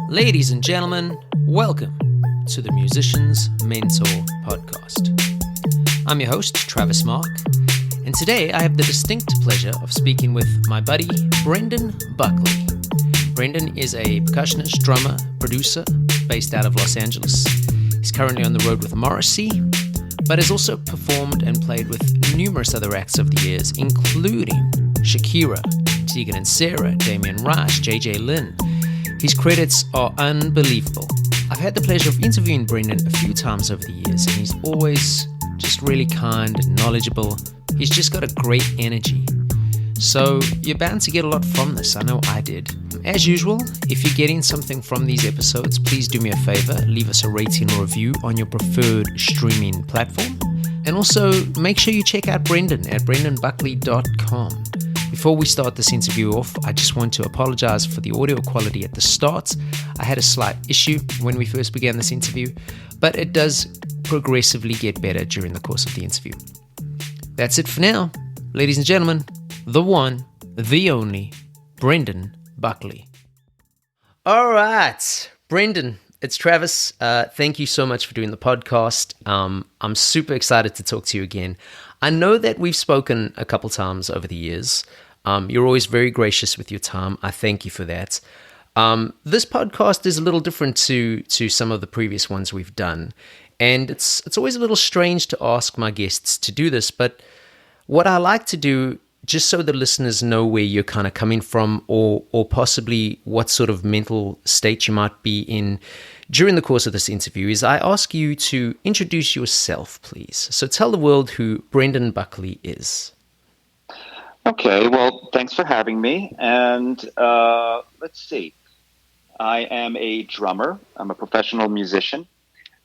Ladies and gentlemen, welcome to the Musician's Mentor podcast. I'm your host, Travis Mark, and today I have the distinct pleasure of speaking with my buddy, Brendan Buckley. Brendan is a percussionist, drummer, producer based out of Los Angeles. He's currently on the road with Morrissey, but has also performed and played with numerous other acts over the years, including Shakira, Tegan and Sara, Damien Rice, JJ Lynn. His credits are unbelievable. I've had the pleasure of interviewing Brendan a few times over the years, and he's always just really kind and knowledgeable. He's just got a great energy. So you're bound to get a lot from this. I know I did. As usual, if you're getting something from these episodes, please do me a favor, leave us a rating or review on your preferred streaming platform. And also make sure you check out Brendan at brendanbuckley.com. Before we start this interview off, I just want to apologize for the audio quality at the start. I had a slight issue when we first began this interview, but it does progressively get better during the course of the interview. That's it for now. Ladies and gentlemen, the one, the only, Brendan Buckley. All right, Brendan, it's Travis. Thank you so much for doing the podcast. I'm super excited to talk to you again. I know that we've spoken a couple times over the years. You're always very gracious with your time. I thank you for that. This podcast is a little different to some of the previous ones we've done. And it's always a little strange to ask my guests to do this, but what I like to do, just so the listeners know where you're kind of coming from or possibly what sort of mental state you might be in during the course of this interview, is I ask you to introduce yourself, please. So tell the world who Brendan Buckley is. Okay, well, thanks for having me. And let's see. I am a drummer. I'm a professional musician.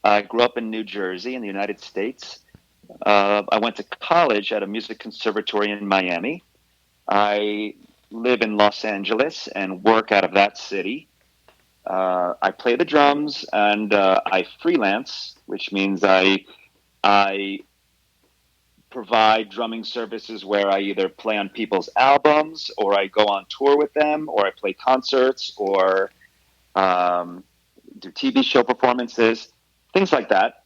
I grew up in New Jersey in the United States. I went to college at a music conservatory in Miami. I live in Los Angeles and work out of that city. I play the drums and I freelance, which means I provide drumming services where I either play on people's albums or I go on tour with them or I play concerts or do TV show performances, things like that.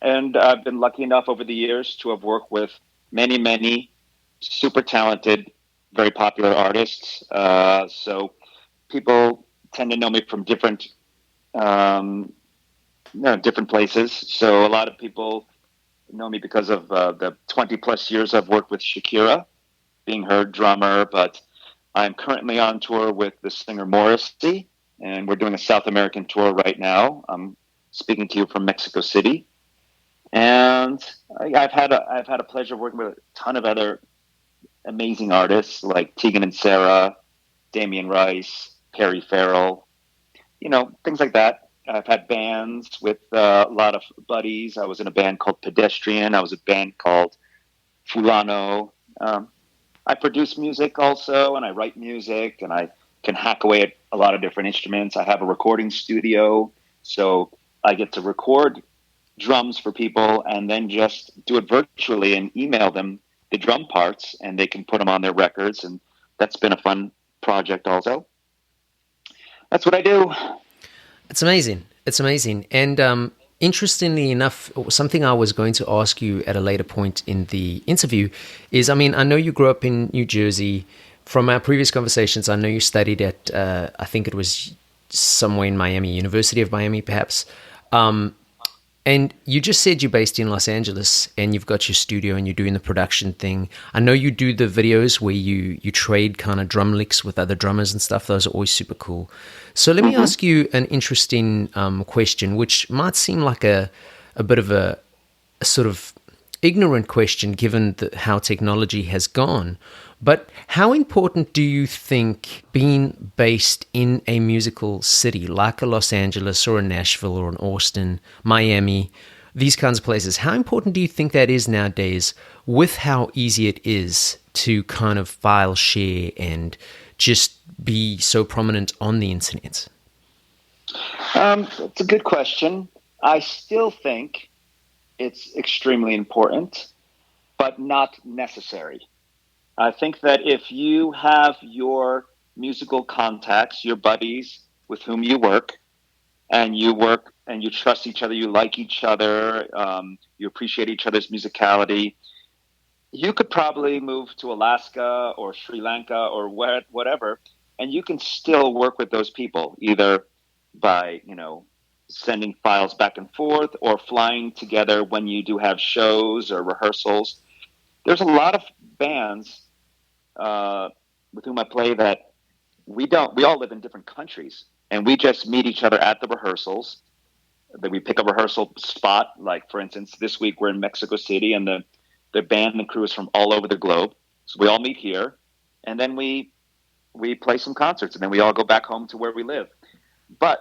And I've been lucky enough over the years to have worked with many super talented, very popular artists. So people tend to know me from different places. So a lot of people know me because of the 20 plus years I've worked with Shakira, being her drummer, but I'm currently on tour with the singer Morrissey, and we're doing a South American tour right now. I'm speaking to you from Mexico City, and I've had a pleasure working with a ton of other amazing artists like Tegan and Sara, Damien Rice, Farrell, things like that. I've had bands with a lot of buddies. I was in a band called Pedestrian. I was in a band called Fulano. I produce music also, and I write music, and I can hack away at a lot of different instruments. I have a recording studio, so I get to record drums for people and then just do it virtually and email them the drum parts, and they can put them on their records, and that's been a fun project also. That's what I do. It's amazing. It's amazing. And interestingly enough, something I was going to ask you at a later point in the interview is, I know you grew up in New Jersey. From our previous conversations, I know you studied at, I think it was somewhere in Miami, University of Miami, perhaps. And you just said you're based in Los Angeles and you've got your studio and you're doing the production thing. I know you do the videos where you trade kind of drum licks with other drummers and stuff. Those are always super cool. So let me ask you an interesting question, which might seem like a bit of a sort of ignorant question given how technology has gone. But how important do you think being based in a musical city like a Los Angeles or a Nashville or an Austin, Miami, these kinds of places, how important do you think that is nowadays with how easy it is to kind of file share and just be so prominent on the internet? It's a good question. I still think it's extremely important, but not necessary. I think that if you have your musical contacts, your buddies with whom you work, and you trust each other, you like each other, you appreciate each other's musicality, you could probably move to Alaska or Sri Lanka or whatever, and you can still work with those people either by sending files back and forth or flying together when you do have shows or rehearsals. There's a lot of bands with whom I play that we don't. We all live in different countries, and we just meet each other at the rehearsals. That we pick a rehearsal spot. Like for instance, this week we're in Mexico City, and the band and crew is from all over the globe. So we all meet here, and then we play some concerts, and then we all go back home to where we live. But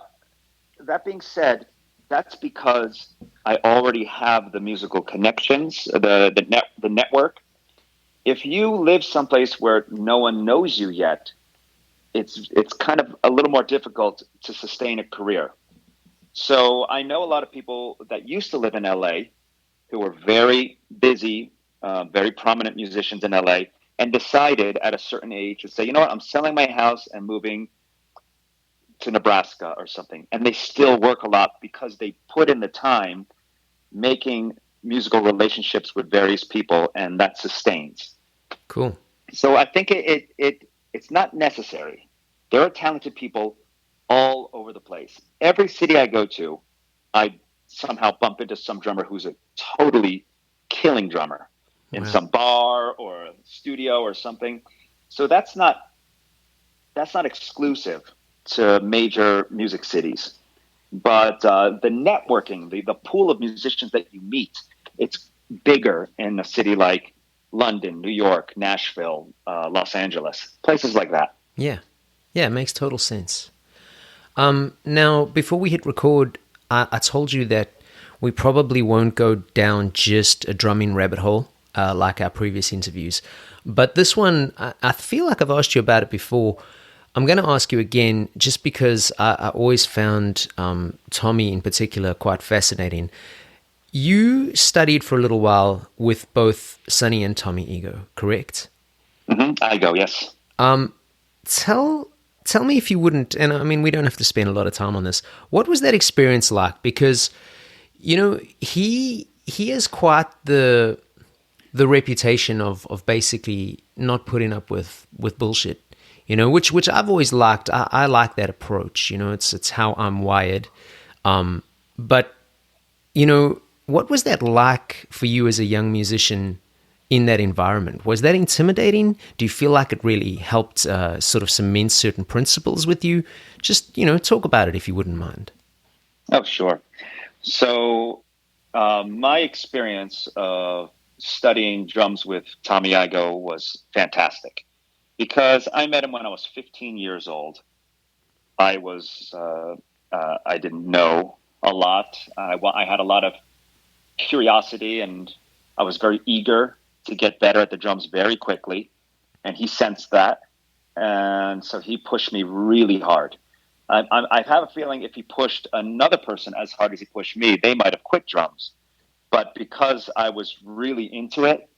that being said, that's because I already have the musical connections, the network. If you live someplace where no one knows you yet, it's kind of a little more difficult to sustain a career. So I know a lot of people that used to live in LA who were very busy, very prominent musicians in LA, and decided at a certain age to say, you know what, I'm selling my house and moving to Nebraska or something. And they still work a lot because they put in the time making musical relationships with various people, and that sustains. Cool. So I think it's not necessary. There are talented people all over the place. Every city I go to, I somehow bump into some drummer who's a totally killing drummer in some bar or a studio or something. So that's not exclusive to major music cities. But the networking, the pool of musicians that you meet, it's bigger in a city like London, New York, Nashville, Los Angeles, places like that. Yeah, it makes total sense. Now, before we hit record, I told you that we probably won't go down just a drumming rabbit hole like our previous interviews. But this one, I feel like I've asked you about it before. I'm going to ask you again just because I always found Tommy in particular quite fascinating. You studied for a little while with both Sonny and Tommy Ego, correct? Mm-hmm. I go, yes. Tell me if you wouldn't, and I mean, we don't have to spend a lot of time on this. What was that experience like? Because, he has quite the reputation of basically not putting up with bullshit, which I've always liked. I like that approach. It's how I'm wired. But what was that like for you as a young musician in that environment? Was that intimidating? Do you feel like it really helped sort of cement certain principles with you? Just, talk about it if you wouldn't mind. Oh, sure. So my experience of studying drums with Tommy Igoe was fantastic because I met him when I was 15 years old. I didn't know a lot. I had a lot of curiosity, and I was very eager to get better at the drums very quickly, and he sensed that, and so he pushed me really hard. I have a feeling if he pushed another person as hard as he pushed me, they might have quit drums. But because I was really into it,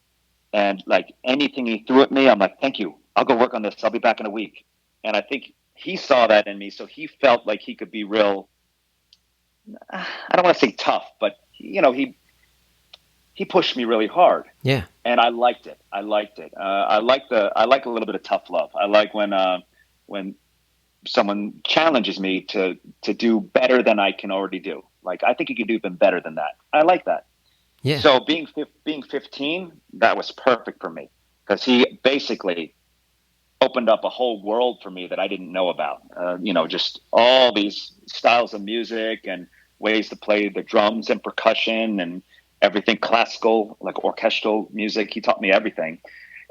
and like anything he threw at me, I'm like, thank you, I'll go work on this, I'll be back in a week. And I think he saw that in me, so he felt like he could be real, I don't want to say tough, but he pushed me really hard. Yeah. And I liked it. I like a little bit of tough love. I like when someone challenges me to do better than I can already do. Like, I think you can do even better than that. I like that. Yeah. So being 15, that was perfect for me because he basically opened up a whole world for me that I didn't know about. Just all these styles of music and ways to play the drums and percussion and everything classical, like orchestral music. He taught me everything.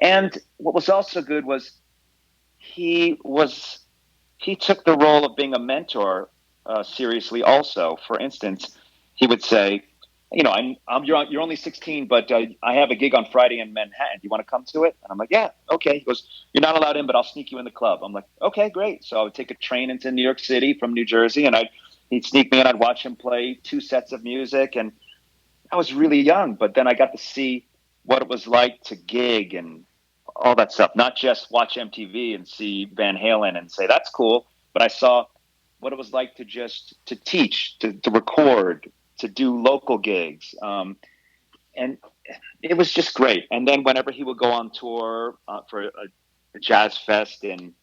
And what was also good was he took the role of being a mentor seriously also. For instance, he would say, you're only 16, but I have a gig on Friday in Manhattan. Do you want to come to it? And I'm like, yeah, okay. He goes, you're not allowed in, but I'll sneak you in the club. I'm like, okay, great. So I would take a train into New York City from New Jersey, and he'd sneak me in. I'd watch him play 2 sets of music, and I was really young, but then I got to see what it was like to gig and all that stuff. Not just watch MTV and see Van Halen and say that's cool, but I saw what it was like to teach, to record, to do local gigs, and it was just great. And then whenever he would go on tour for a jazz fest in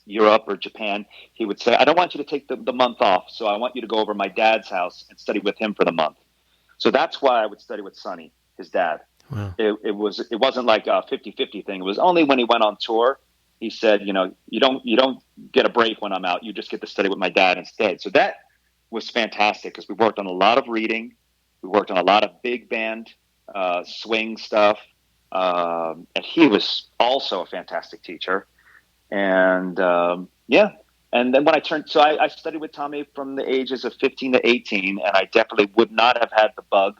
Europe or Japan, he would say, "I don't want you to take the month off, so I want you to go over to my dad's house and study with him for the month." So that's why I would study with Sonny, his dad. Wow. It wasn't like a 50-50 thing. It was only when he went on tour, he said, you don't get a break when I'm out. You just get to study with my dad instead. So that was fantastic because we worked on a lot of reading. We worked on a lot of big band swing stuff. And he was also a fantastic teacher. And and then when I studied with Tommy from the ages of 15 to 18, and I definitely would not have had the bug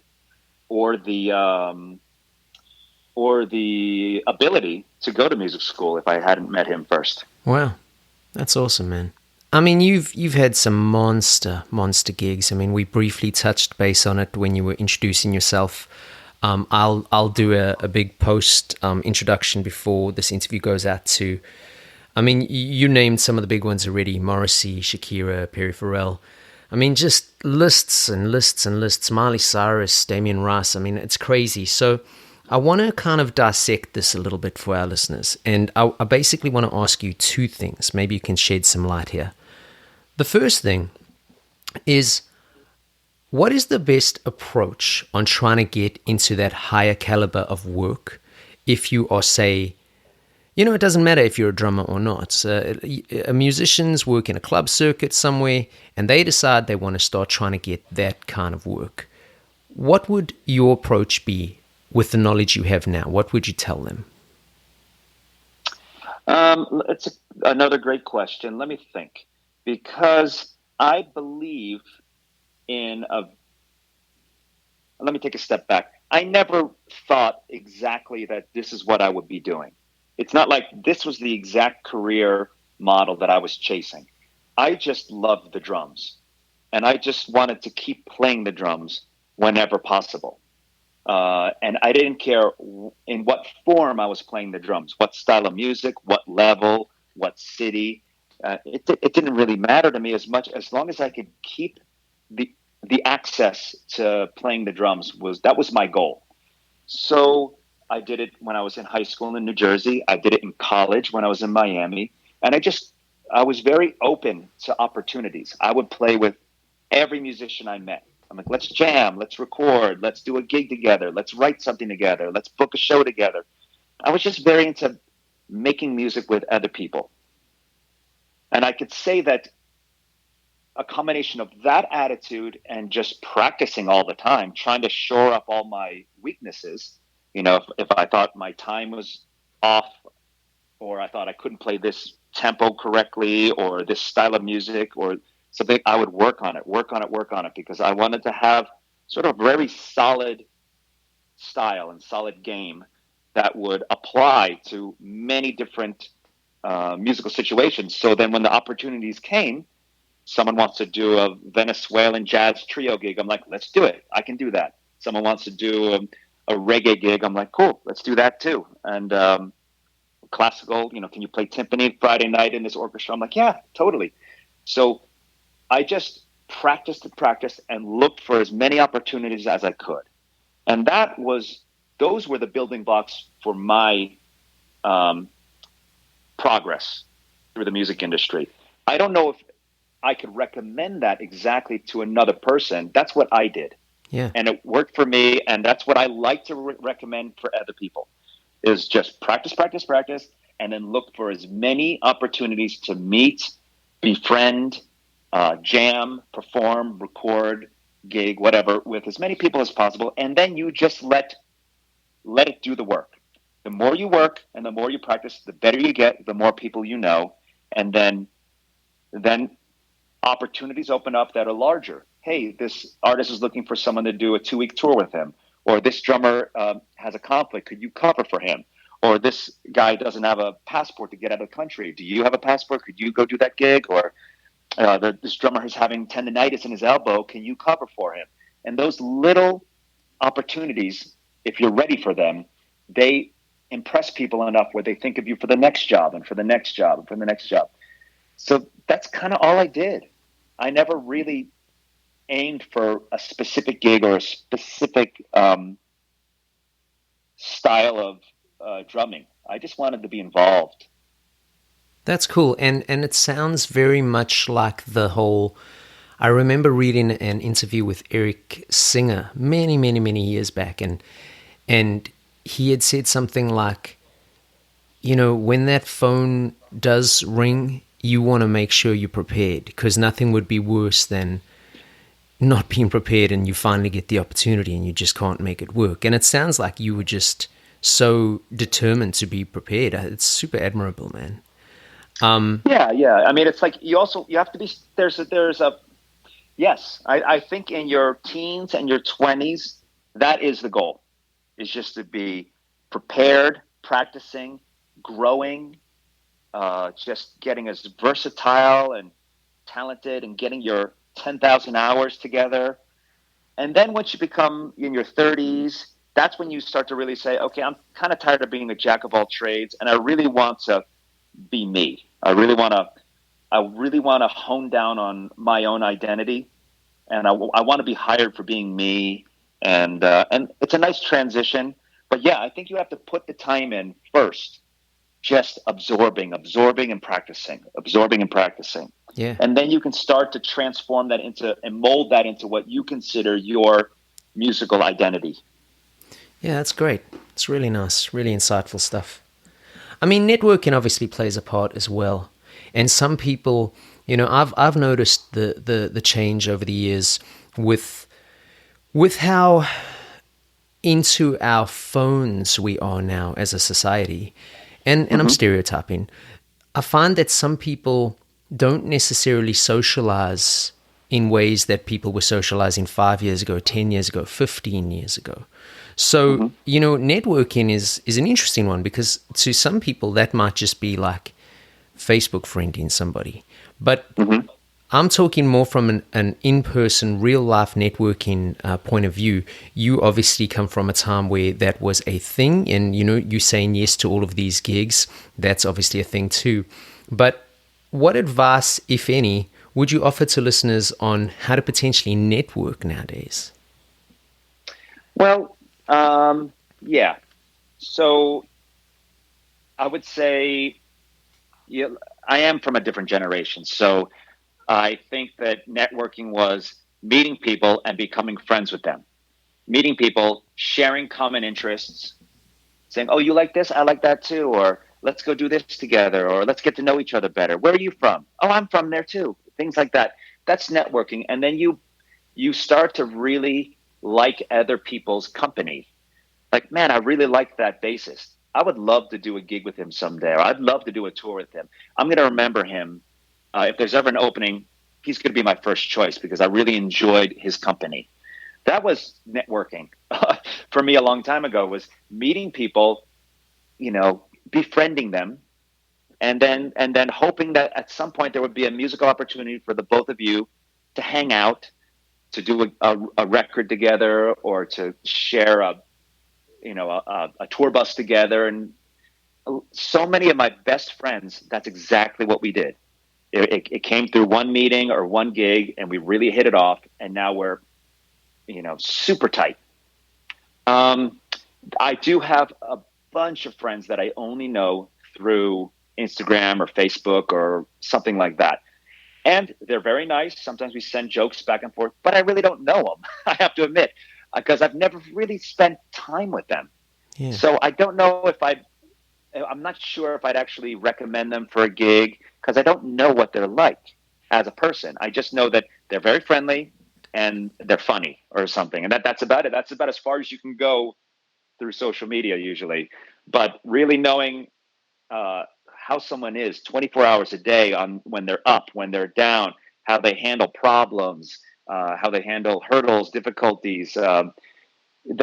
or the ability to go to music school if I hadn't met him first. Wow, that's awesome, man. I mean, you've had some monster gigs. I mean, we briefly touched base on it when you were introducing yourself. I'll do a big post introduction before this interview goes out to. I mean, you named some of the big ones already: Morrissey, Shakira, Farrell. I mean, just lists and lists and lists. Miley Cyrus, Damien Rice. I mean, it's crazy. So I want to kind of dissect this a little bit for our listeners. And I basically want to ask you two things. Maybe you can shed some light here. The first thing is, what is the best approach on trying to get into that higher caliber of work if you are, say, it doesn't matter if you're a drummer or not. Musicians work in a club circuit somewhere, and they decide they want to start trying to get that kind of work. What would your approach be with the knowledge you have now? What would you tell them? It's another great question. Let me think. Because I believe let me take a step back. I never thought exactly that this is what I would be doing. It's not like this was the exact career model that I was chasing. I just loved the drums, and I just wanted to keep playing the drums whenever possible. And I didn't care in what form I was playing the drums, what style of music, what level, what city. It didn't really matter to me as much as long as I could keep the access to playing the drums. That was my goal. So I did it when I was in high school in New Jersey. I did it in college when I was in Miami. And I was very open to opportunities. I would play with every musician I met. I'm like, let's jam, let's record, let's do a gig together, let's write something together, let's book a show together. I was just very into making music with other people. And I could say that a combination of that attitude and just practicing all the time, trying to shore up all my weaknesses. If I thought my time was off, or I thought I couldn't play this tempo correctly, or this style of music, or something, I would work on it, because I wanted to have sort of very solid style and solid game that would apply to many different musical situations. So then when the opportunities came, someone wants to do a Venezuelan jazz trio gig, I'm like, let's do it. I can do that. Someone wants to do a reggae gig, I'm like, cool, let's do that too. And classical, can you play timpani Friday night in this orchestra? I'm like, yeah, totally. So I just practiced and looked for as many opportunities as I could. And those were the building blocks for my progress through the music industry. I don't know if I could recommend that exactly to another person. That's what I did. Yeah. And it worked for me. And that's what I like to recommend for other people, is just practice, and then look for as many opportunities to meet, befriend, jam, perform, record, gig, whatever, with as many people as possible. And then you just let it do the work. The more you work and the more you practice, the better you get, the more people you know. And then opportunities open up that are larger. Hey, this artist is looking for someone to do a 2-week tour with him. Or this drummer has a conflict. Could you cover for him? Or this guy doesn't have a passport to get out of the country. Do you have a passport? Could you go do that gig? Or this drummer is having tendonitis in his elbow. Can you cover for him? And those little opportunities, if you're ready for them, they impress people enough where they think of you for the next job and for the next job and for the next job. So that's kind of all I did. I never really aimed for a specific gig or a specific style of drumming. I just wanted to be involved. That's cool. And it sounds very much like the whole. I remember reading an interview with Eric Singer many, many, many years back, and he had said something like, when that phone does ring, you want to make sure you're prepared, because nothing would be worse than not being prepared and you finally get the opportunity and you just can't make it work. And it sounds like you were just so determined to be prepared. It's super admirable, man. Yeah. I mean, it's like you have to be. Yes. I think in your teens and your 20s, that is the goal. Is just to be prepared, practicing, growing, just getting as versatile and talented, and getting your 10,000 hours together. And then once you become in your 30s, that's when you start to really say, okay, I'm kind of tired of being a jack of all trades, and I really want to be me. I really want to hone down on my own identity, and I want to be hired for being me. And it's a nice transition. But yeah, I think you have to put the time in first, just absorbing and practicing, Yeah. And then you can start to transform that and mold that into what you consider your musical identity. Yeah, that's great. It's really nice, really insightful stuff. I mean, networking obviously plays a part as well. And some people, I've noticed the change over the years with how into our phones we are now as a society. And I'm stereotyping. I find that some people don't necessarily socialize in ways that people were socializing 5 years ago, 10 years ago, 15 years ago. So, networking is an interesting one, because to some people that might just be like Facebook friending somebody. But I'm talking more from an in-person, real-life networking point of view. You obviously come from a time where that was a thing, and, you saying yes to all of these gigs, that's obviously a thing too. But what advice, if any, would you offer to listeners on how to potentially network nowadays? Well, yeah. So I would say I am from a different generation. So I think that networking was meeting people and becoming friends with them. Meeting people, sharing common interests, saying, oh, you like this? I like that too. Or let's go do this together. Or let's get to know each other better. Where are you from? Oh, I'm from there too. Things like that. That's networking. And then you start to really like other people's company. Like, man, I really like that bassist. I would love to do a gig with him someday. Or I'd love to do a tour with him. I'm going to remember him. If there's ever an opening, he's going to be my first choice because I really enjoyed his company. That was networking for me a long time ago, was meeting people, befriending them, and then hoping that at some point there would be a musical opportunity for the both of you to hang out, to do a record together, or to share a tour bus together. And so many of my best friends, that's exactly what we did. It came through one meeting or one gig, and we really hit it off. And now we're, super tight. I do have a bunch of friends that I only know through Instagram or Facebook or something like that. And they're very nice. Sometimes we send jokes back and forth, but I really don't know them, I have to admit, because I've never really spent time with them. Yeah. So I don't know if I'm not sure if I'd actually recommend them for a gig, because I don't know what they're like as a person. I just know that they're very friendly and they're funny or something. And that's about it. That's about as far as you can go through social media usually. But really knowing how someone is 24 hours a day, on when they're up, when they're down, how they handle problems, how they handle hurdles, difficulties.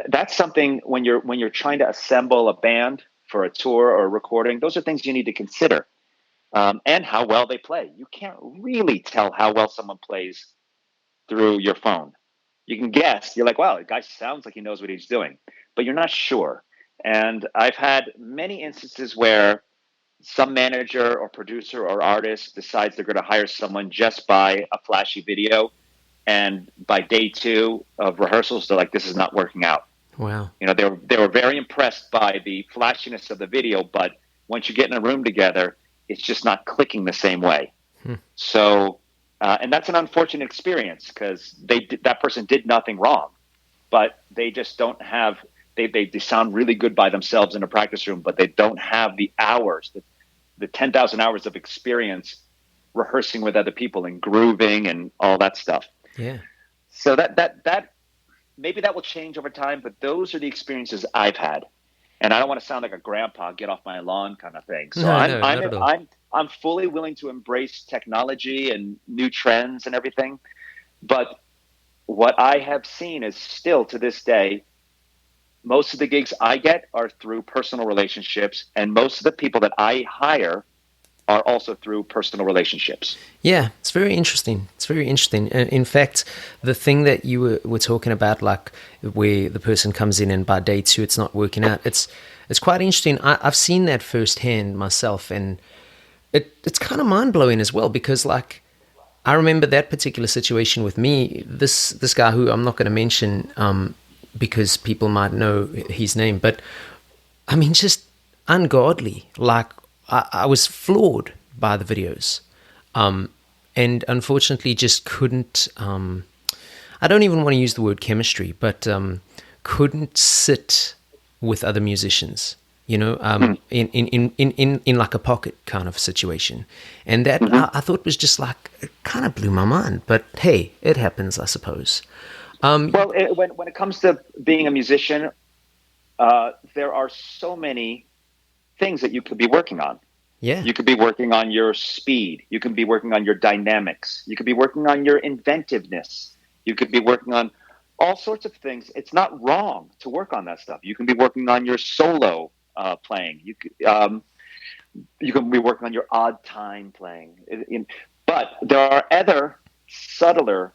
That's something when you're trying to assemble a band for a tour or a recording. Those are things you need to consider, and how well they play. You can't really tell how well someone plays through your phone. You can guess. You're like, wow, the guy sounds like he knows what he's doing, but you're not sure. And I've had many instances where some manager or producer or artist decides they're going to hire someone just by a flashy video. And by day 2 of rehearsals, they're like, this is not working out. Wow. They were very impressed by the flashiness of the video, but once you get in a room together, it's just not clicking the same way. So, and that's an unfortunate experience because that person did nothing wrong, but they just don't have. They sound really good by themselves in a practice room, but they don't have the hours, the 10,000 hours of experience rehearsing with other people and grooving and all that stuff. Yeah. So that maybe that will change over time, but those are the experiences I've had. And I don't want to sound like a grandpa, get off my lawn kind of thing. So No, not at all. I'm fully willing to embrace technology and new trends and everything. But what I have seen is still to this day, most of the gigs I get are through personal relationships, and most of the people that I hire are also through personal relationships. Yeah, it's very interesting. It's very interesting. In fact, the thing that you were talking about, like where the person comes in and by day 2 it's not working out, it's quite interesting. I've seen that firsthand myself, and it's kind of mind-blowing as well, because like I remember that particular situation with me. This guy who I'm not going to mention because people might know his name, but I mean, just ungodly. Like I was floored by the videos, and unfortunately just couldn't, I don't even want to use the word chemistry, but couldn't sit with other musicians, in like a pocket kind of situation. And that I thought was just like, it kind of blew my mind, but hey, it happens, I suppose. Well, when it comes to being a musician, there are so many things that you could be working on. Yeah. You could be working on your speed. You can be working on your dynamics. You could be working on your inventiveness. You could be working on all sorts of things. It's not wrong to work on that stuff. You can be working on your solo playing. You can be working on your odd time playing. But there are other subtler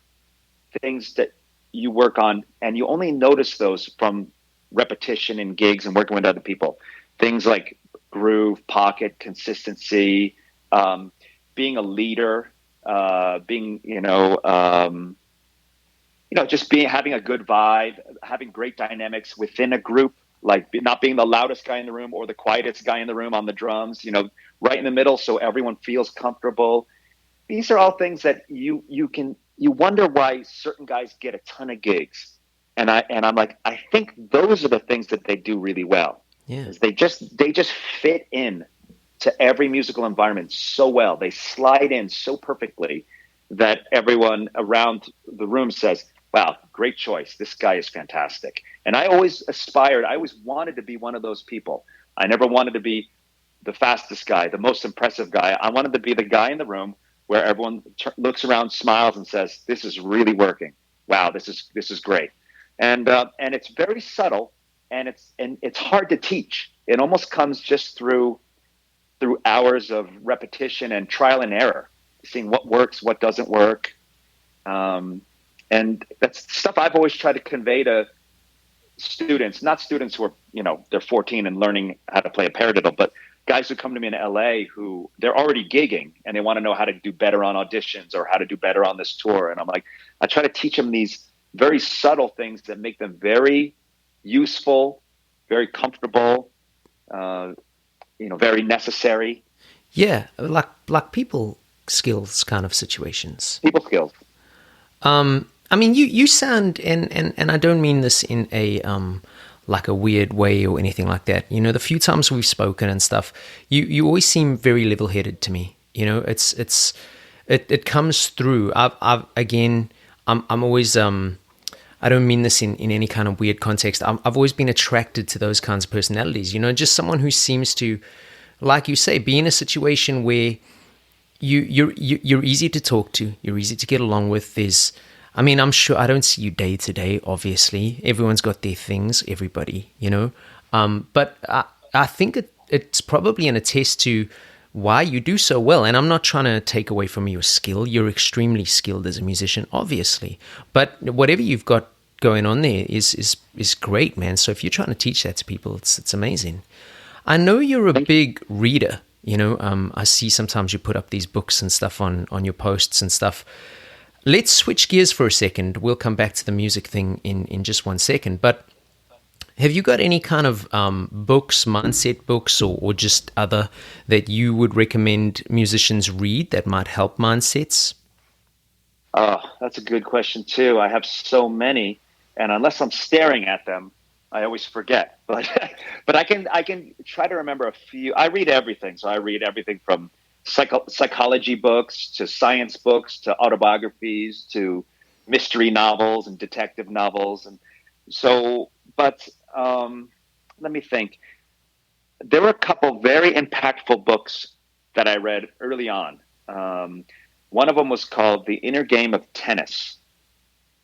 things that you work on, and you only notice those from repetition in gigs and working with other people. Things like groove, pocket, consistency, being a leader, just having a good vibe, having great dynamics within a group, like not being the loudest guy in the room or the quietest guy in the room on the drums, right in the middle so everyone feels comfortable. These are all things that you wonder why certain guys get a ton of gigs. And I'm like, I think those are the things that they do really well. Yeah. They just fit in to every musical environment so well. They slide in so perfectly that everyone around the room says, wow, great choice. This guy is fantastic. And I always wanted to be one of those people. I never wanted to be the fastest guy, the most impressive guy. I wanted to be the guy in the room where everyone looks around, smiles, and says, this is really working. Wow, this is great. And it's very subtle, and it's hard to teach. It almost comes just through hours of repetition and trial and error, seeing what works, what doesn't work. And that's stuff I've always tried to convey to students, not students who are, they're 14 and learning how to play a paradiddle, but guys who come to me in LA who they're already gigging and they want to know how to do better on auditions or how to do better on this tour. And I'm like, I try to teach them these very subtle things that make them very useful, very comfortable, very necessary. Yeah, like people skills kind of situations. People skills. I mean, you sound, and I don't mean this in a like a weird way or anything like that. The few times we've spoken and stuff, you always seem very level-headed to me. It comes through. I'm always I don't mean this in any kind of weird context. I've always been attracted to those kinds of personalities. Just someone who seems to, like you say, be in a situation where you're easy to talk to, you're easy to get along with. I'm sure I don't see you day to day, obviously. Everyone's got their things, everybody, But I think it's probably an attest to why you do so well. And I'm not trying to take away from your skill. You're extremely skilled as a musician, obviously. But whatever you've got going on there is great, man. So if you're trying to teach that to people, it's amazing. I know you're a big reader. I see sometimes you put up these books and stuff on your posts and stuff. Let's switch gears for a second. We'll come back to the music thing in just 1 second. But have you got any kind of books, mindset books, or just other that you would recommend musicians read that might help mindsets? Oh, that's a good question too. I have so many, and unless I'm staring at them, I always forget. But I can try to remember a few. I read everything, so I read everything from psychology books to science books to autobiographies to mystery novels and detective novels, and so. But let me think. There were a couple very impactful books that I read early on. One of them was called The Inner Game of Tennis.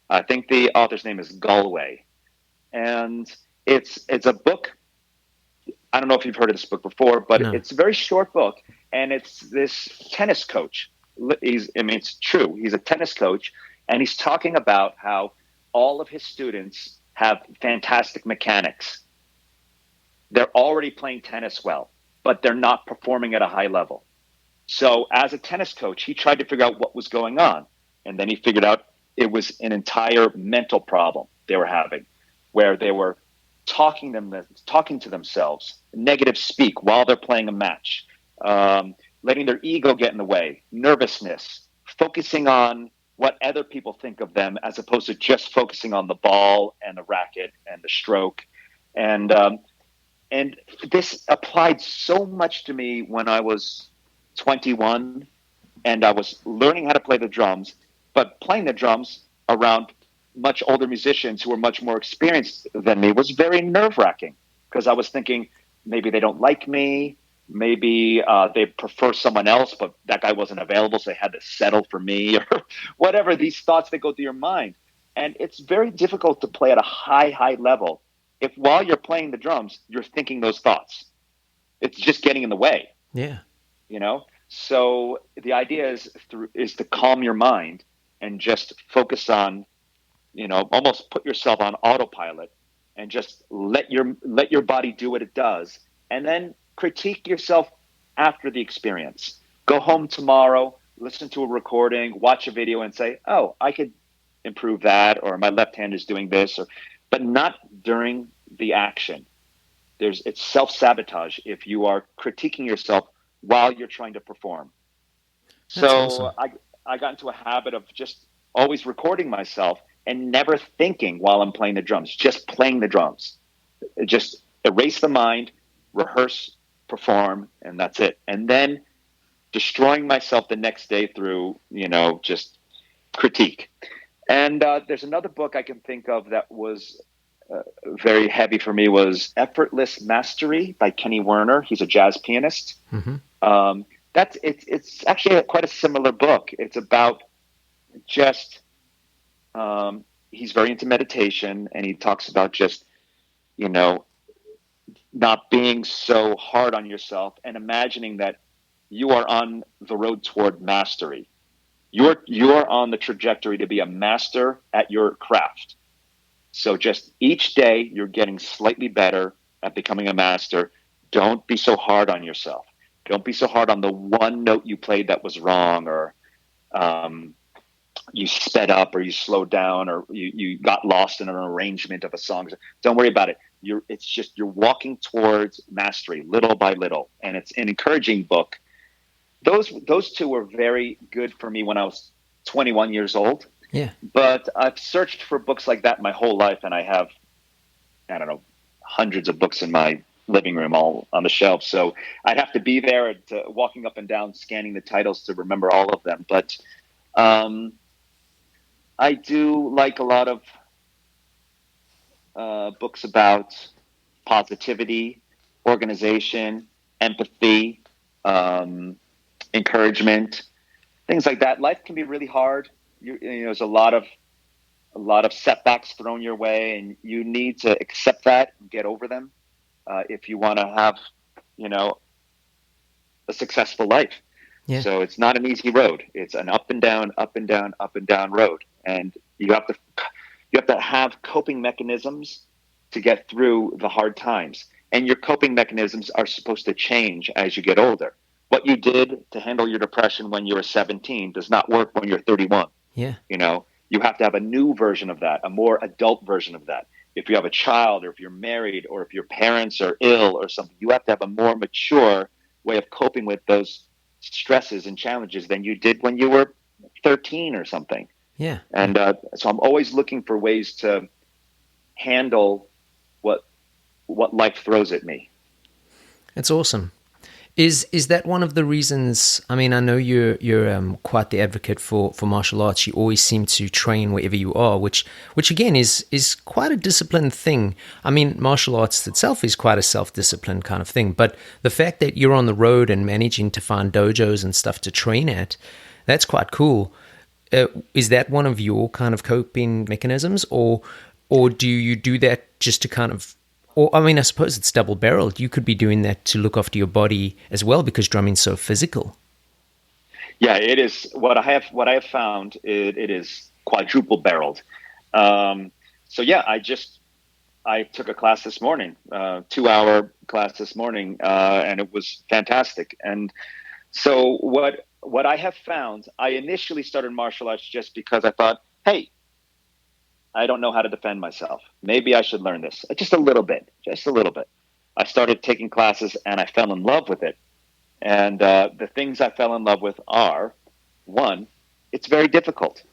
I think the author's name is Galway. And it's a book. I don't know if you've heard of this book before, but no. It's a very short book. And it's this tennis coach. It's true. He's a tennis coach. And he's talking about how all of his students have fantastic mechanics. They're already playing tennis well, but they're not performing at a high level. So as a tennis coach, he tried to figure out what was going on. And then he figured out it was an entire mental problem they were having, where they were talking to themselves, negative speak while they're playing a match, letting their ego get in the way, nervousness, focusing on what other people think of them as opposed to just focusing on the ball and the racket and the stroke. And this applied so much to me when I was 21 and I was learning how to play the drums, but playing the drums around much older musicians who were much more experienced than me was very nerve-wracking because I was thinking maybe they don't like me, maybe they prefer someone else, but that guy wasn't available, so they had to settle for me or whatever, these thoughts that go through your mind. And it's very difficult to play at a high level if while you're playing the drums, you're thinking those thoughts. It's just getting in the way. Yeah. So the idea is to calm your mind and just focus on, almost put yourself on autopilot and just let your body do what it does, and then critique yourself after the experience. Go home tomorrow, listen to a recording, watch a video, and say, "Oh, I could improve that," or "My left hand is doing this," but not during the action. It's self-sabotage if you are critiquing yourself while you're trying to perform. That's awesome. I got into a habit of just always recording myself and never thinking while I'm playing the drums, just playing the drums. Just erase the mind, rehearse, perform, and that's it. And then destroying myself the next day through, just critique. And there's another book I can think of that was very heavy for me was Effortless Mastery by Kenny Werner. He's a jazz pianist. Mm-hmm. It's actually quite a similar book. It's about just he's very into meditation, and he talks about just not being so hard on yourself and imagining that you are on the road toward mastery. You're on the trajectory to be a master at your craft. So just each day you're getting slightly better at becoming a master. Don't be so hard on yourself. Don't be so hard on the one note you played that was wrong, or you sped up, or you slowed down, or you got lost in an arrangement of a song. Don't worry about it. You're walking towards mastery little by little, and it's an encouraging book. Those two were very good for me when I was 21 years old. Yeah. But I've searched for books like that my whole life, and I have, hundreds of books in my living room all on the shelf. So I'd have to be there walking up and down, scanning the titles to remember all of them. But I do like a lot of books about positivity, organization, empathy, encouragement, things like that. Life can be really hard. There's a lot of setbacks thrown your way, and you need to accept that and get over them if you want to have, a successful life. Yeah. So it's not an easy road. It's an up and down road, and you have You have to have coping mechanisms to get through the hard times. And your coping mechanisms are supposed to change as you get older. What you did to handle your depression when you were 17 does not work when you're 31. Yeah. You know, you have to have a new version of that, a more adult version of that. If you have a child, or if you're married, or if your parents are ill or something, you have to have a more mature way of coping with those stresses and challenges than you did when you were 13 or something. Yeah. And so I'm always looking for ways to handle what life throws at me. It's awesome. Is that one of the reasons? I mean, I know you're quite the advocate for martial arts. You always seem to train wherever you are, which again is quite a disciplined thing. I mean, martial arts itself is quite a self-disciplined kind of thing. But the fact that you're on the road and managing to find dojos and stuff to train at, that's quite cool. Is that one of your kind of coping mechanisms, or do you do that just to kind of? Or, I mean, I suppose it's double-barreled. You could be doing that to look after your body as well, because drumming's so physical. Yeah, it is. What I have found, it is quadruple-barreled. So yeah, I took a class this morning, 2-hour class this morning, and it was fantastic. And so what I have found, I initially started martial arts just because I thought, hey, I don't know how to defend myself. Maybe I should learn this. Just a little bit. I started taking classes and I fell in love with it. And the things I fell in love with are, one, it's very difficult.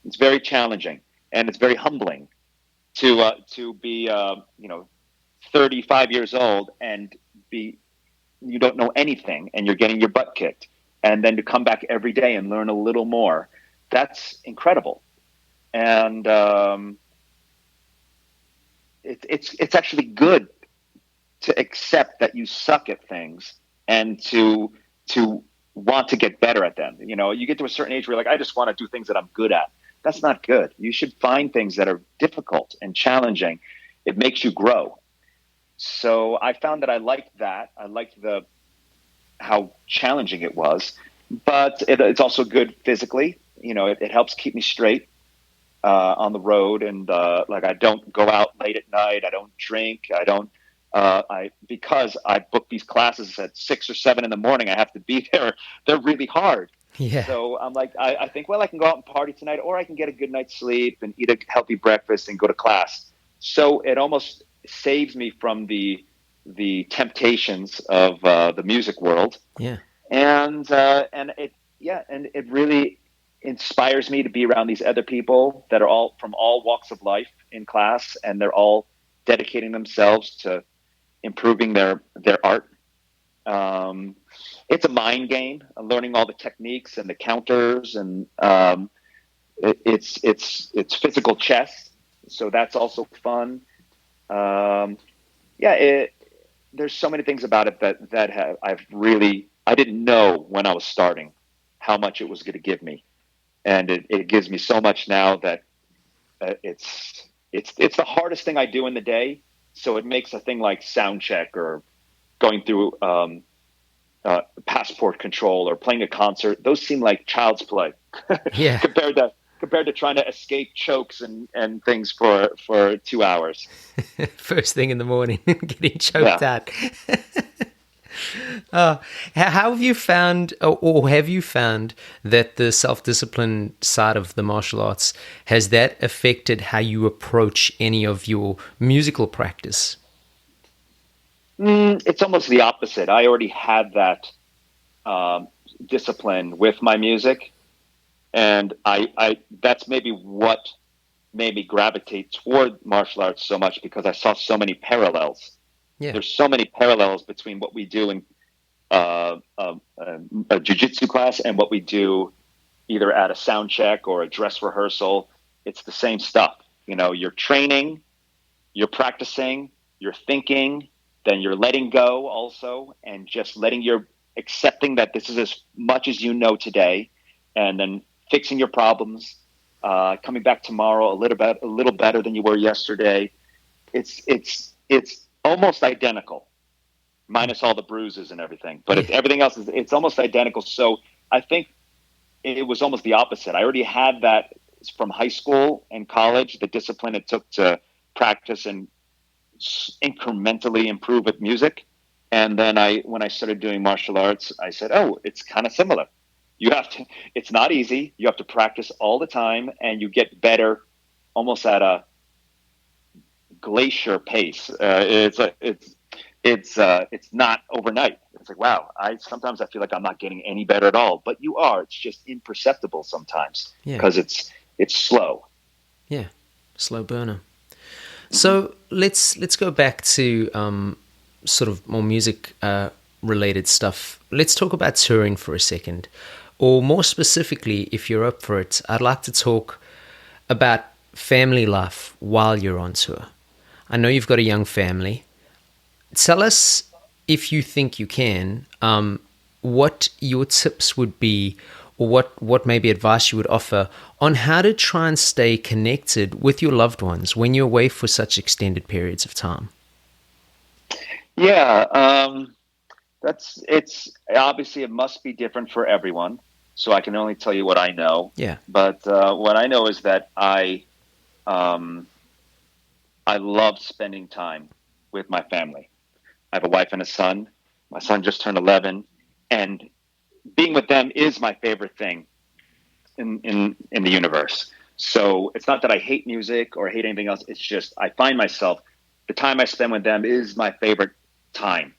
It's very challenging. And it's very humbling to be 35 years old and you don't know anything and you're getting your butt kicked. And then to come back every day and learn a little more. That's incredible. And it's actually good to accept that you suck at things and to want to get better at them. You know, you get to a certain age where you're like, I just want to do things that I'm good at. That's not good. You should find things that are difficult and challenging. It makes you grow. So I found that I liked that. I liked how challenging it was, but it's also good physically. You know, it helps keep me straight. On the road, and I don't go out late at night. I don't drink. I don't. Because I book these classes at 6 or 7 in the morning. I have to be there. They're really hard. Yeah. So I'm like, I think, well, I can go out and party tonight, or I can get a good night's sleep and eat a healthy breakfast and go to class. So it almost saves me from the temptations of the music world. Yeah. And it really inspires me to be around these other people that are all from all walks of life in class, and they're all dedicating themselves to improving their art. It's a mind game, learning all the techniques and the counters, and it's physical chess, so that's also fun. There's so many things about it that I didn't know when I was starting how much it was going to give me. And it gives me so much now that it's the hardest thing I do in the day. So it makes a thing like sound check or going through passport control or playing a concert. Those seem like child's play. Yeah. compared to trying to escape chokes and things for 2 hours. First thing in the morning, getting choked out. How have you found, or have you found that the self-discipline side of the martial arts, has that affected how you approach any of your musical practice? It's almost the opposite. I already had that discipline with my music, and I that's maybe what made me gravitate toward martial arts so much, because I saw so many parallels. Yeah. There's so many parallels between what we do in a jiu-jitsu class and what we do either at a sound check or a dress rehearsal. It's the same stuff. You know, you're training, you're practicing, you're thinking, then you're letting go also, and just accepting that this is as much as you know today, and then fixing your problems, coming back tomorrow a little better than you were yesterday. It's almost identical, minus all the bruises and everything. But everything else it's almost identical. So I think it was almost the opposite. I already had that from high school and college, the discipline it took to practice and incrementally improve with music. And then when I started doing martial arts, I said, oh, it's kind of similar. You have to, it's not easy. You have to practice all the time, and you get better almost at a glacier pace. It's not overnight. It's like, wow, sometimes I feel like I'm not getting any better at all, but you are. It's just imperceptible sometimes because it's slow. Yeah, slow burner. So let's go back to sort of more music related stuff. Let's talk about touring for a second, or more specifically, if you're up for it, I'd like to talk about family life while you're on tour. I know you've got a young family. Tell us, if you think you can, what your tips would be, or what maybe advice you would offer on how to try and stay connected with your loved ones when you're away for such extended periods of time. Yeah, it's obviously it must be different for everyone. So I can only tell you what I know. Yeah. But what I know is that I love spending time with my family. I have a wife and a son. My son just turned 11, and being with them is my favorite thing in the universe. So it's not that I hate music or hate anything else. It's just I find myself, the time I spend with them is my favorite time.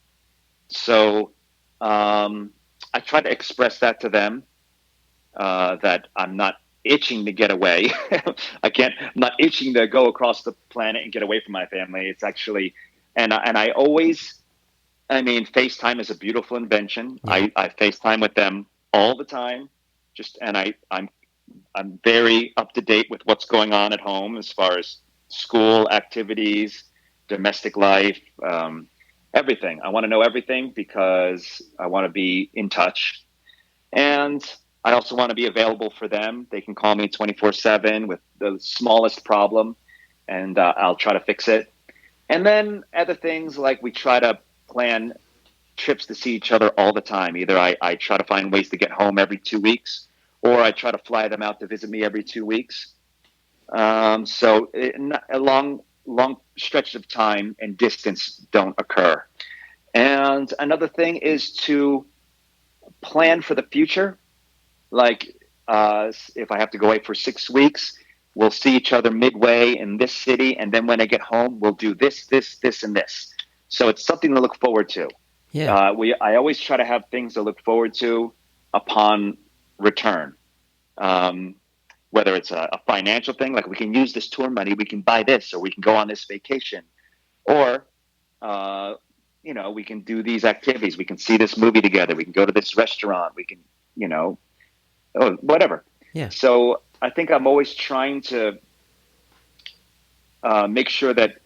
So I try to express that to them, that I'm not itching to get away. I'm not itching to go across the planet and get away from my family. It's actually, and I always, I mean, FaceTime is a beautiful invention. Yeah. I FaceTime with them all the time. I'm very up to date with what's going on at home as far as school activities, domestic life, everything. I want to know everything because I want to be in touch. And I also want to be available for them. They can call me 24/7 with the smallest problem, and I'll try to fix it. And then other things like we try to plan trips to see each other all the time. Either I try to find ways to get home every 2 weeks, or I try to fly them out to visit me every 2 weeks. So a long stretches of time and distance don't occur. And another thing is to plan for the future. Like if I have to go away for 6 weeks, we'll see each other midway in this city, and then when I get home, we'll do this, and this. So it's something to look forward to. Yeah. I always try to have things to look forward to upon return. Whether it's a financial thing, like we can use this tour money, we can buy this, or we can go on this vacation, or we can do these activities. We can see this movie together. We can go to this restaurant. We can, whatever. Yeah. So I think I'm always trying to make sure that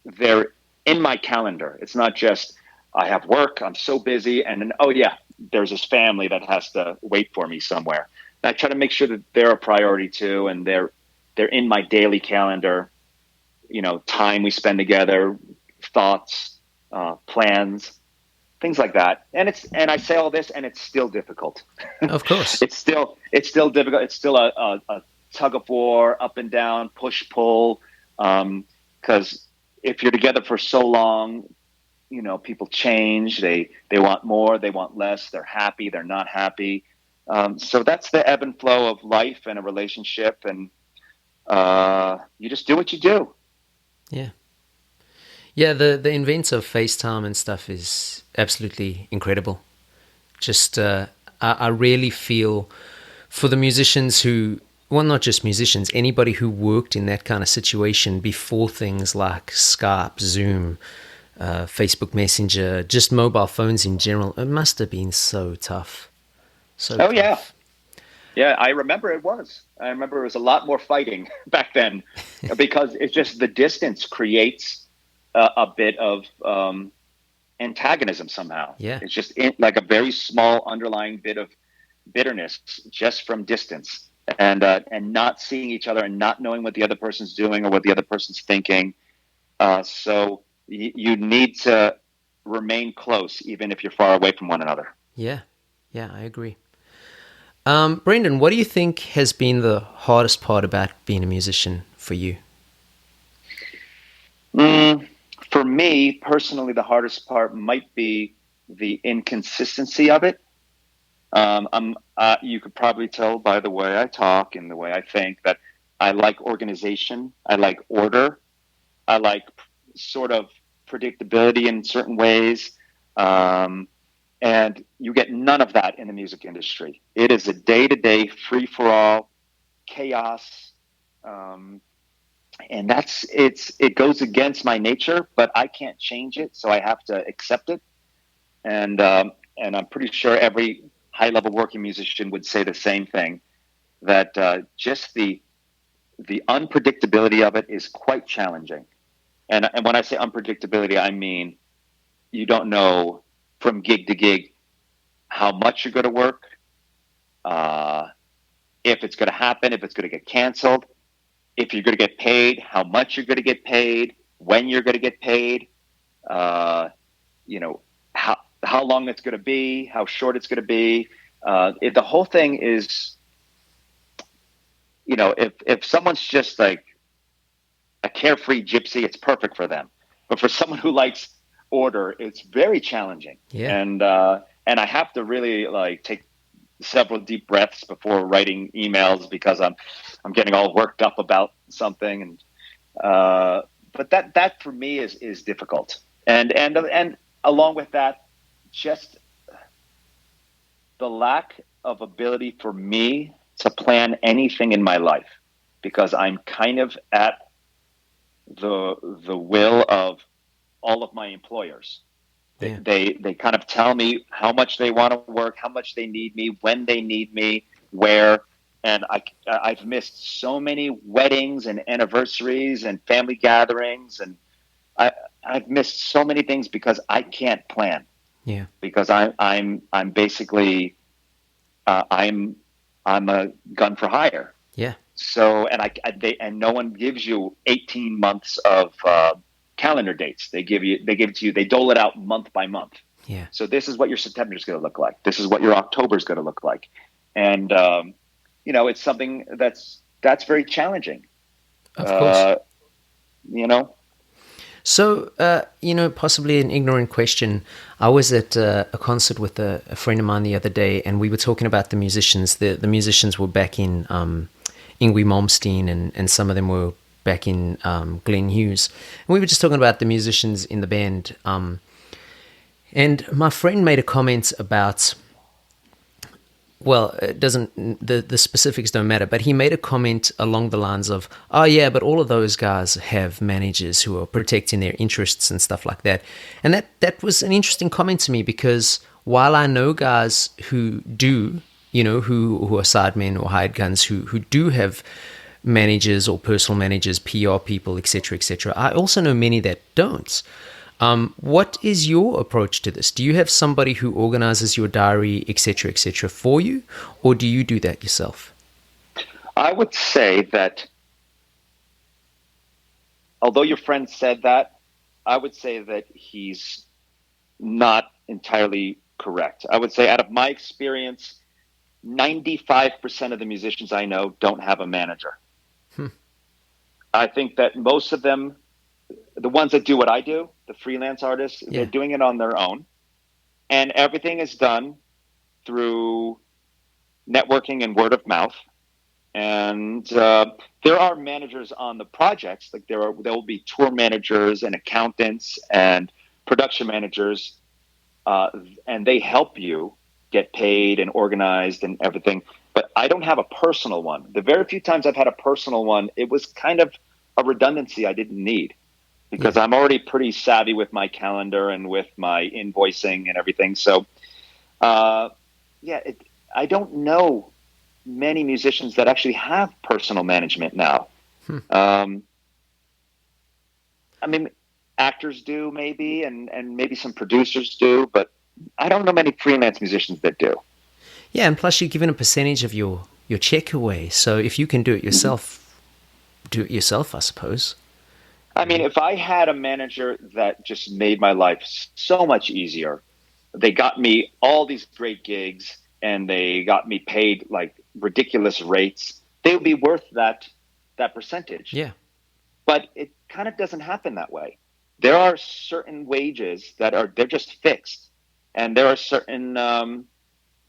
they're in my calendar. It's not just I have work, I'm so busy, and then, oh yeah, there's this family that has to wait for me somewhere. I try to make sure that they're a priority too, and they're in my daily calendar. Time we spend together, thoughts, plans, things like that. And I say all this, and it's still difficult. Of course, it's still difficult. It's still a tug of war, up and down, push pull. Because if you're together for so long, people change. They want more, they want less. They're happy, they're not happy. So that's the ebb and flow of life and a relationship, and you just do what you do. Yeah. Yeah, the invent of FaceTime and stuff is absolutely incredible. Just, I really feel for the musicians who, well, not just musicians, anybody who worked in that kind of situation before things like Skype, Zoom, Facebook Messenger, just mobile phones in general. It must have been so tough. Tough. Yeah. Yeah, I remember it was. I remember it was a lot more fighting back then because it's just the distance creates a bit of antagonism somehow. Yeah. It's just like a very small underlying bit of bitterness just from distance and not seeing each other and not knowing what the other person's doing or what the other person's thinking. So you need to remain close even if you're far away from one another. Yeah, I agree. Brendan, what do you think has been the hardest part about being a musician for you? For me personally, the hardest part might be the inconsistency of it. You could probably tell by the way I talk and the way I think that I like organization. I like order. I like sort of predictability in certain ways. Um, and you get none of that in the music industry. It is a day to day, free for all, chaos. Um, and it goes against my nature, but I can't change it. So I have to accept it. And I'm pretty sure every high level working musician would say the same thing, that just the unpredictability of it is quite challenging. And when I say unpredictability, I mean you don't know from gig to gig how much you're going to work, uh, if it's going to happen, if it's going to get canceled, if you're going to get paid, how much you're going to get paid, when you're going to get paid, uh, you know, how long it's going to be, how short it's going to be. The whole thing is, if someone's just like a carefree gypsy, it's perfect for them. But for someone who likes order, it's very challenging. Yeah. And I have to really like take several deep breaths before writing emails because I'm getting all worked up about something. And but that for me is difficult. And along with that, just the lack of ability for me to plan anything in my life, because I'm kind of at the will of all of my employers. Yeah. They kind of tell me how much they want to work, how much they need me, when they need me, where. And I've missed so many weddings and anniversaries and family gatherings, and I've missed so many things because I can't plan. Yeah. Because I'm basically I'm a gun for hire. Yeah. So and no one gives you 18 months of calendar dates. They give it to you. They dole it out month by month. Yeah. So this is what your September is going to look like. This is what your October is going to look like. And it's something that's very challenging. Of course. So, possibly an ignorant question. I was at a concert with a friend of mine the other day, and we were talking about the musicians. The musicians were back in Yngwie Malmsteen, and some of them were back in Glenn Hughes. And we were just talking about the musicians in the band. And my friend made a comment about, well, it doesn't, the specifics don't matter, but he made a comment along the lines of, oh yeah, but all of those guys have managers who are protecting their interests and stuff like that. And that was an interesting comment to me, because while I know guys who do, who are sidemen or hired guns, who do have managers or personal managers, PR people, etc., I also know many that don't. What is your approach to this? Do you have somebody who organizes your diary, etc., for you, or do you do that yourself? I would say that, although your friend said that, I would say that he's not entirely correct. I would say, out of my experience, 95% of the musicians I know don't have a manager. I think that most of them, the ones that do what I do, the freelance artists, they're doing it on their own. And everything is done through networking and word of mouth. And there are managers on the projects, like there will be tour managers and accountants and production managers, and they help you get paid and organized and everything. But I don't have a personal one. The very few times I've had a personal one, it was kind of a redundancy I didn't need, because I'm already pretty savvy with my calendar and with my invoicing and everything. So, I don't know many musicians that actually have personal management now. I mean, actors do maybe, and maybe some producers do, but I don't know many freelance musicians that do. Yeah, and plus you're given a percentage of your check away. So if you can do it yourself, I suppose. I mean, if I had a manager that just made my life so much easier, they got me all these great gigs, and they got me paid like ridiculous rates, they would be worth that percentage. Yeah. But it kind of doesn't happen that way. There are certain wages they're just fixed, and there are certain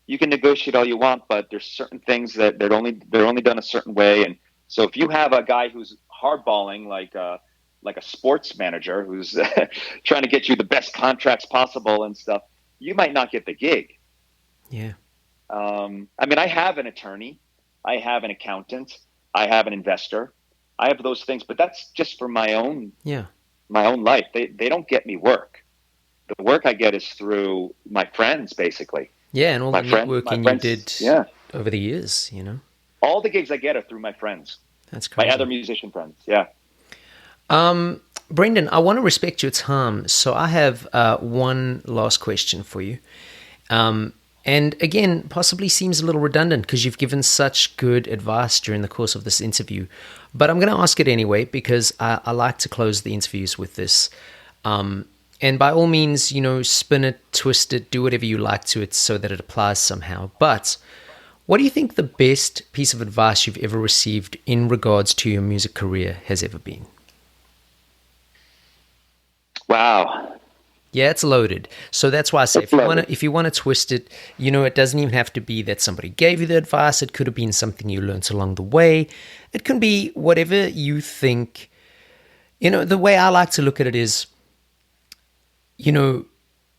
you can negotiate all you want, but there's certain things that they're only done a certain way. And so if you have a guy who's hardballing like a sports manager who's trying to get you the best contracts possible and stuff, you might not get the gig. Yeah. I mean, I have an attorney, I have an accountant, I have an investor, I have those things, but that's just for my own life. They don't get me work. The work I get is through my friends, basically. Yeah, and all the networking you did yeah. over the years, you know. All the gigs I get are through my friends. That's crazy. My other musician friends, yeah. Brendan, I want to respect your time, so I have one last question for you. And again, possibly seems a little redundant because you've given such good advice during the course of this interview. But I'm going to ask it anyway because I like to close the interviews with this. And by all means, you know, spin it, twist it, do whatever you like to it so that it applies somehow. But what do you think the best piece of advice you've ever received in regards to your music career has ever been? Wow. Yeah, it's loaded. So that's why I say if you want to twist it, you know, it doesn't even have to be that somebody gave you the advice. It could have been something you learned along the way. It can be whatever you think. You know, the way I like to look at it is, you know,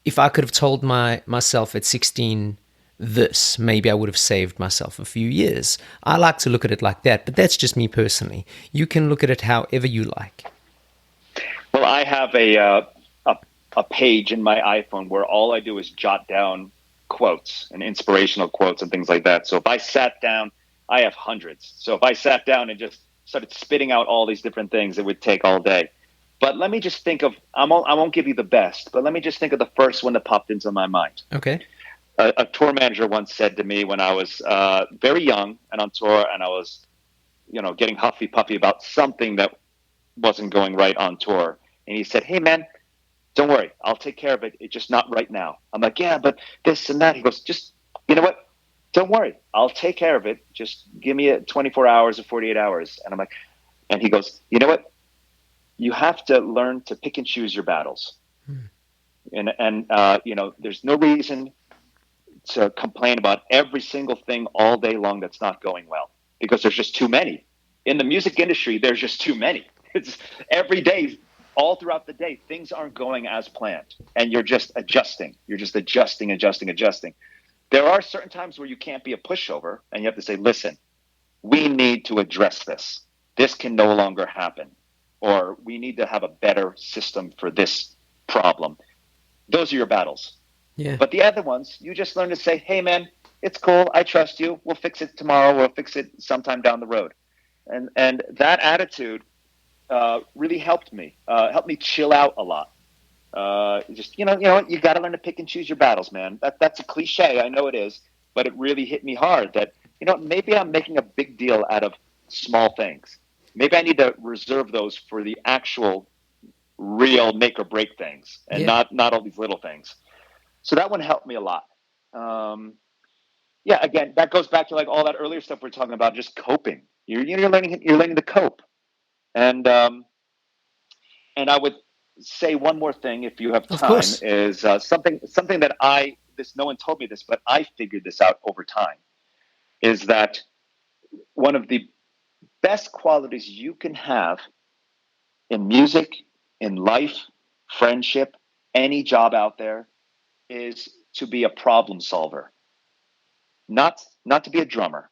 if I could have told myself at 16 this, maybe I would have saved myself a few years. I like to look at it like that, but that's just me personally. You can look at it however you like. Well, I have a page in my iPhone where all I do is jot down quotes and inspirational quotes and things like that. So if I sat down, I have hundreds. So if I sat down and just started spitting out all these different things, it would take all day. But let me just think of, I won't give you the best, but let me just think of the first one that popped into my mind. Okay. A tour manager once said to me when I was very young and on tour, and I was, you know, getting huffy puffy about something that wasn't going right on tour. And he said, "Hey man, don't worry, I'll take care of it. It's just not right now." I'm like, "Yeah, but this and that." He goes, "Just, you know what? Don't worry, I'll take care of it. Just give me 24 hours or 48 hours." And I'm like, and he goes, "You know what? You have to learn to pick and choose your battles." And you know, there's no reason to complain about every single thing all day long that's not going well, because there's just too many. In the music industry, there's just too many. It's every day, all throughout the day, things aren't going as planned, and you're just adjusting. You're just adjusting. There are certain times where you can't be a pushover, and you have to say, "Listen, we need to address this. This can no longer happen, or we need to have a better system for this problem." Those are your battles. Yeah. But the other ones, you just learn to say, "Hey man, it's cool. I trust you. We'll fix it tomorrow. We'll fix it sometime down the road." And that attitude really helped me chill out a lot. Just, you know what? You got to learn to pick and choose your battles, man. That's a cliche. I know it is, but it really hit me hard that, you know, maybe I'm making a big deal out of small things. Maybe I need to reserve those for the actual real make or break things, and not all these little things. So that one helped me a lot. Again, that goes back to like all that earlier stuff we're talking about, just coping. You're learning to cope. And I would say one more thing, if you have time, is something that no one told me this, but I figured this out over time, is that one of the best qualities you can have in music, in life, friendship, any job out there, is to be a problem solver. Not to be a drummer,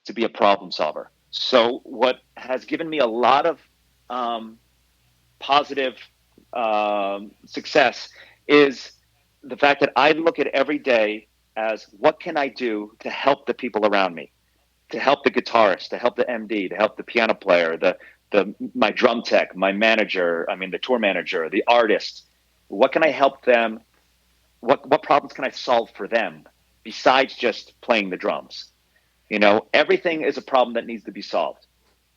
to be a problem solver. So what has given me a lot of positive success is the fact that I look at every day as, what can I do to help the people around me, to help the guitarist, to help the MD, to help the piano player, my drum tech, my manager, the tour manager, the artist. What can I help them? What problems can I solve for them besides just playing the drums? You know, everything is a problem that needs to be solved.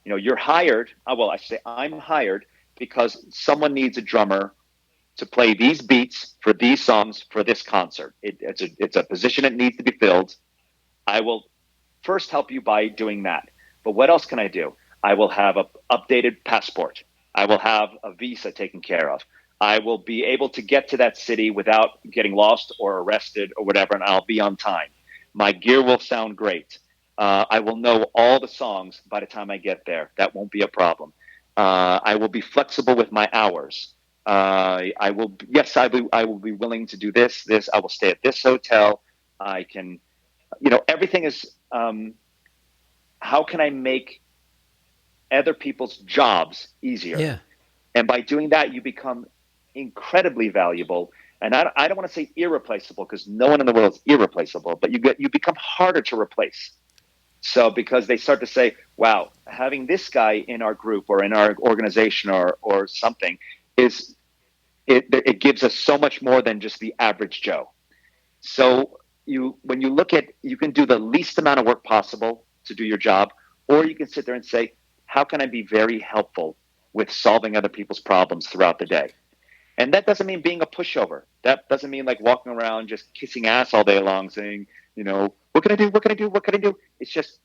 You know, you're hired. I should say I'm hired because someone needs a drummer to play these beats for these songs for this concert. It's a position that needs to be filled. I will first help you by doing that. But what else can I do? I will have an updated passport. I will have a visa taken care of. I will be able to get to that city without getting lost or arrested or whatever, and I'll be on time. My gear will sound great. I will know all the songs by the time I get there. That won't be a problem. I will be flexible with my hours. I will be willing to do this. I will stay at this hotel. I can, everything is, how can I make other people's jobs easier? Yeah. And by doing that, you become incredibly valuable. And I don't want to say irreplaceable, because no one in the world is irreplaceable, but you become harder to replace. So because they start to say, wow, having this guy in our group or in our organization or something it gives us so much more than just the average Joe. So when you look at, you can do the least amount of work possible to do your job, or you can sit there and say, how can I be very helpful with solving other people's problems throughout the day? And that doesn't mean being a pushover. That doesn't mean like walking around just kissing ass all day long saying, what can I do? What can I do? What can I do? It's just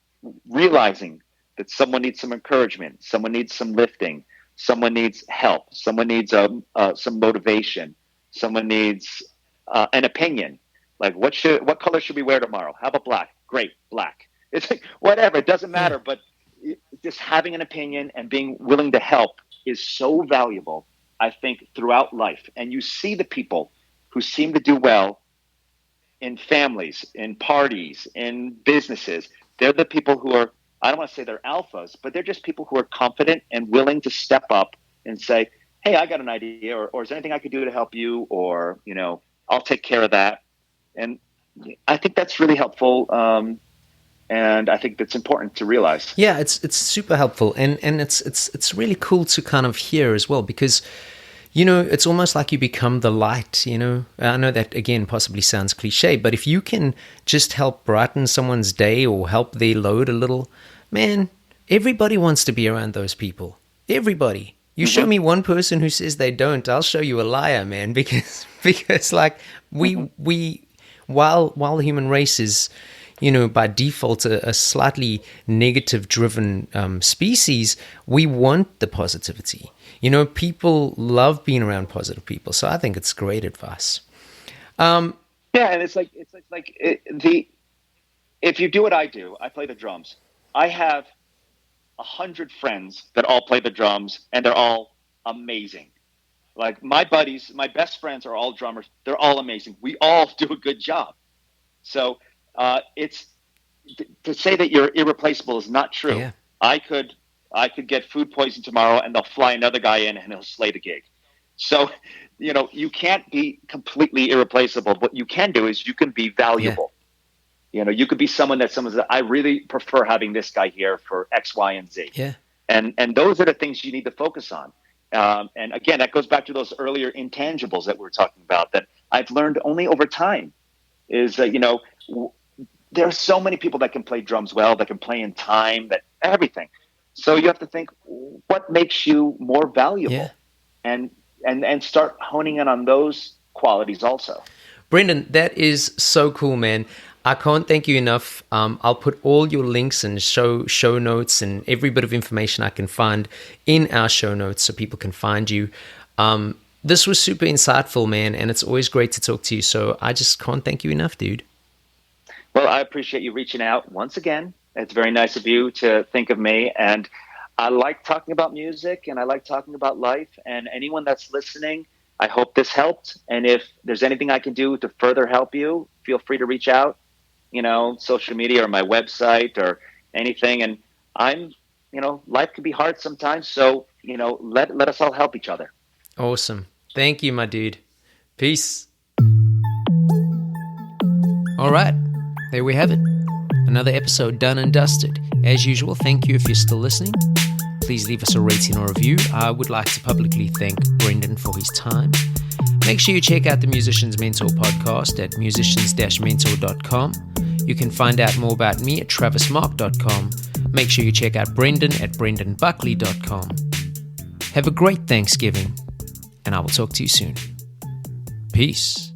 realizing that someone needs some encouragement. Someone needs some lifting. Someone needs help. Someone needs some motivation. Someone needs an opinion. Like what color should we wear tomorrow? How about black? Great, black. It's like whatever. It doesn't matter. But just having an opinion and being willing to help is so valuable, I think, throughout life. And you see the people who seem to do well in families, in parties, in businesses. They're the people who are, I don't want to say they're alphas, but they're just people who are confident and willing to step up and say, hey, I got an idea, or is there anything I could do to help you? Or, I'll take care of that. And I think that's really helpful. And I think that's important to realize. Yeah, it's super helpful. And it's really cool to kind of hear as well, because it's almost like you become the light, I know that, again, possibly sounds cliche, but if you can just help brighten someone's day or help their load a little, man, everybody wants to be around those people. Everybody. You show me one person who says they don't, I'll show you a liar, man, because like we while the human race is, by default, a slightly negative-driven species, we want the positivity. People love being around positive people, so I think it's great advice. And it's like if you do what I do, I play the drums. I have 100 friends that all play the drums, and they're all amazing. Like my buddies, my best friends are all drummers. They're all amazing. We all do a good job. So it's to say that you're irreplaceable is not true. Yeah. I could get food poisoning tomorrow, and they'll fly another guy in, and he'll slay the gig. So, you can't be completely irreplaceable. What you can do is you can be valuable. Yeah. You could be someone that I really prefer having this guy here for X, Y, and Z. Yeah. And those are the things you need to focus on. And again, that goes back to those earlier intangibles that we were talking about that I've learned only over time. Is that there are so many people that can play drums well, that can play in time, that everything. So you have to think, what makes you more valuable, and start honing in on those qualities also. Brendan, that is so cool, man. I can't thank you enough. I'll put all your links and show notes and every bit of information I can find in our show notes so people can find you. This was super insightful, man, and it's always great to talk to you. So I just can't thank you enough, dude. Well, I appreciate you reaching out once again. It's very nice of you to think of me. And I like talking about music, and I like talking about life. And anyone that's listening, I hope this helped. And if there's anything I can do to further help you, feel free to reach out, social media or my website or anything. And life can be hard sometimes. So, let us all help each other. Awesome. Thank you, my dude. Peace. All right. There we have it. Another episode done and dusted. As usual, thank you if you're still listening. Please leave us a rating or review. I would like to publicly thank Brendan for his time. Make sure you check out the Musicians Mentor podcast at musicians-mentor.com. You can find out more about me at travismark.com. Make sure you check out Brendan at brendanbuckley.com. Have a great Thanksgiving, and I will talk to you soon. Peace.